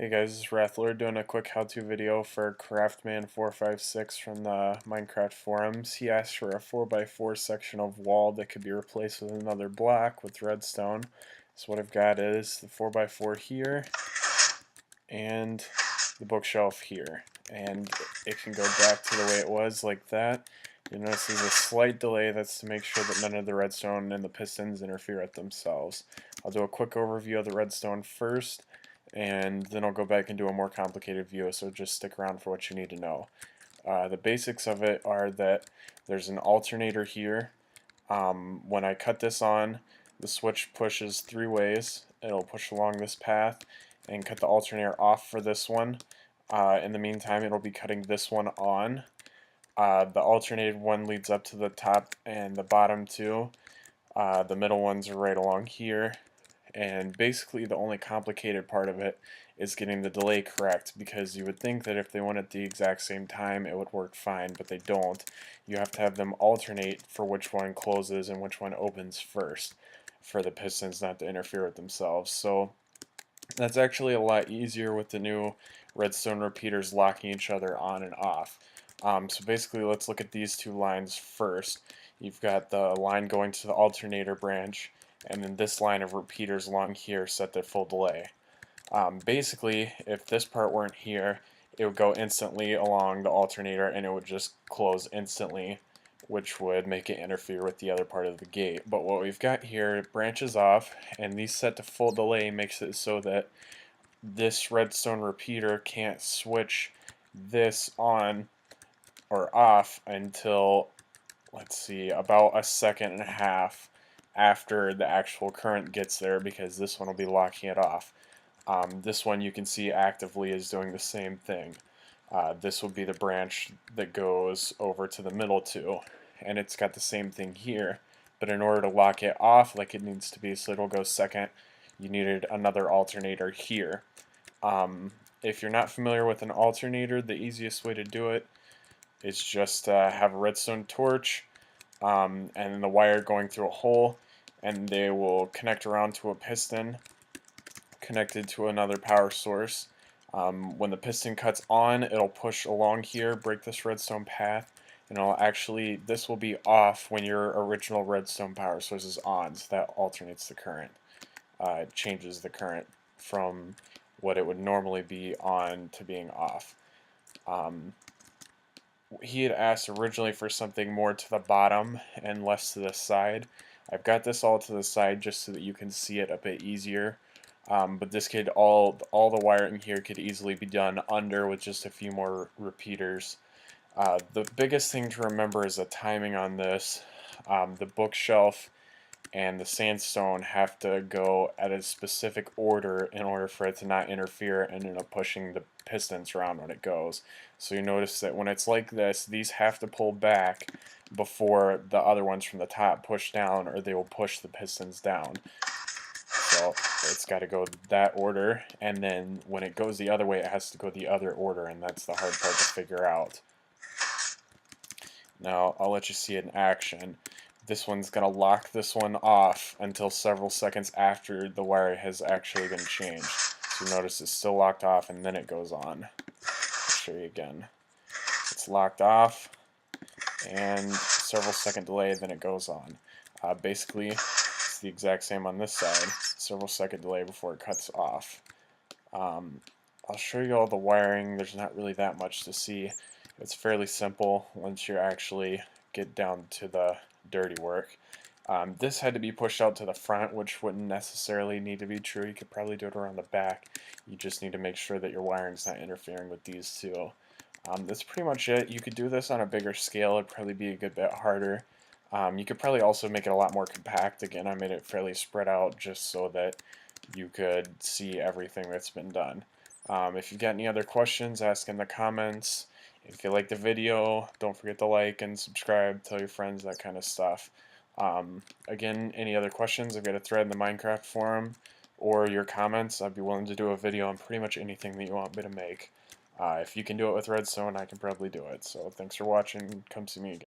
Hey guys, this is Wrathlord doing a quick how-to video for Craftman456 from the Minecraft forums. He asked for a 4x4 section of wall that could be replaced with another block with redstone. So what I've got is the 4x4 here and the bookshelf here. And it can go back to the way it was like that. You'll notice there's a slight delay. That's to make sure that none of the redstone and the pistons interfere with themselves. I'll do a quick overview of the redstone first, and then I'll go back and do a more complicated view, so just stick around for what you need to know. The basics of it are that there's an alternator here. When I cut this on, the switch pushes three ways. It'll push along this path and cut the alternator off for this one. In the meantime, it'll be cutting this one on. The alternated one leads up to the top and the bottom two. The middle ones are right along here. And basically the only complicated part of it is getting the delay correct, because you would think that if they went at the exact same time it would work fine, but they don't. You have to have them alternate for which one closes and which one opens first for the pistons not to interfere with themselves. So that's actually a lot easier with the new redstone repeaters locking each other on and off. So basically let's look at these two lines first. You've got the line going to the alternator branch, and then this line of repeaters along here set to full delay. Basically, if this part weren't here, it would go instantly along the alternator and it would just close instantly, which would make it interfere with the other part of the gate. But what we've got here, it branches off, and these set to full delay makes it so that this redstone repeater can't switch this on or off until, let's see, about a second and a half after the actual current gets there, because this one will be locking it off. This one you can see actively is doing the same thing. This will be the branch that goes over to the middle two, and it's got the same thing here, but in order to lock it off like it needs to be so it'll go second, you needed another alternator here. If you're not familiar with an alternator, the easiest way to do it is just have a redstone torch and the wire going through a hole, and they will connect around to a piston connected to another power source. When the piston cuts on, it'll push along here, break this redstone path, and this will be off when your original redstone power source is on, so that alternates the current. It changes the current from what it would normally be on to being off. He had asked originally for something more to the bottom and less to the side. I've got this all to the side just so that you can see it a bit easier. But this could all the wiring here could easily be done under with just a few more repeaters. The biggest thing to remember is the timing on this. The bookshelf and the sandstone have to go at a specific order in order for it to not interfere and end up pushing the pistons around when it goes. So you notice that when it's like this, these have to pull back before the other ones from the top push down, or they will push the pistons down. So it's got to go that order, and then when it goes the other way, it has to go the other order, and that's the hard part to figure out. Now I'll let you see it in action. This one's going to lock this one off until several seconds after the wire has actually been changed. So you notice it's still locked off, and then it goes on. I'll show you again. It's locked off, and several second delay, then it goes on. Basically, it's the exact same on this side. Several second delay before it cuts off. I'll show you all the wiring. There's not really that much to see. It's fairly simple once you actually get down to the dirty work. This had to be pushed out to the front, which wouldn't necessarily need to be true. You could probably do it around the back. You just need to make sure that your wiring's not interfering with these two. That's pretty much it. You could do this on a bigger scale. It'd probably be a good bit harder. You could probably also make it a lot more compact. Again, I made it fairly spread out just so that you could see everything that's been done. If you've got any other questions, ask in the comments. If you like the video, don't forget to like and subscribe, tell your friends, that kind of stuff. Again, any other questions, I've got a thread in the Minecraft forum, or your comments. I'd be willing to do a video on pretty much anything that you want me to make. If you can do it with redstone, I can probably do it. So thanks for watching. Come see me again.